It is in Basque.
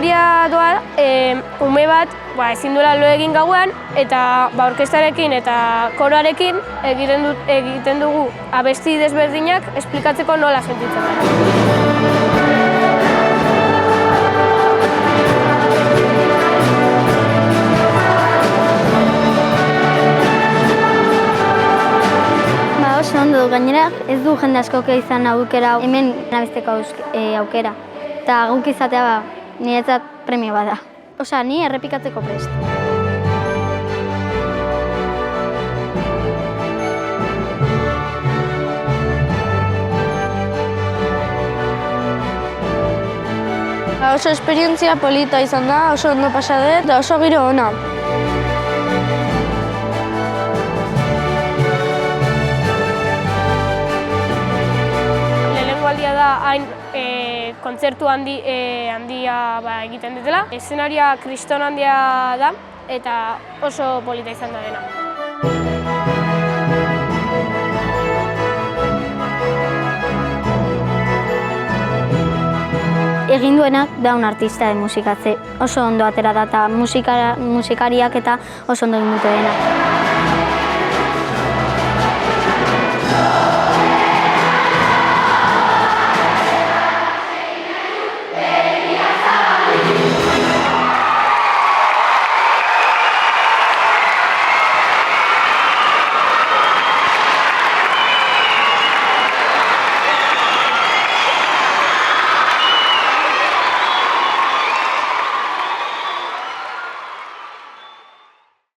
historia doa ume bat ezin duela lo egin gauean eta orkestrarekin eta koroarekin egiten dugu abesti desberdinak esplikatzeko nola sentitzen da. Oso ondo, gainera ez du jende askok izan aukera hemen nabesteko aukera. Eta guk izatea niretzat premio bada. Osea, ni errepikatzeko prest. Oso esperientzia polita izan da, oso ondo pasa dut eta oso giro ona. Da hain kontzertu handia egiten dutela. Eszenaria kriston handia da eta oso polita izan da dena. Egin duenak da un artista de musikatze. Oso ondo atera da eta musikariak eta oso ondo egin dute dena.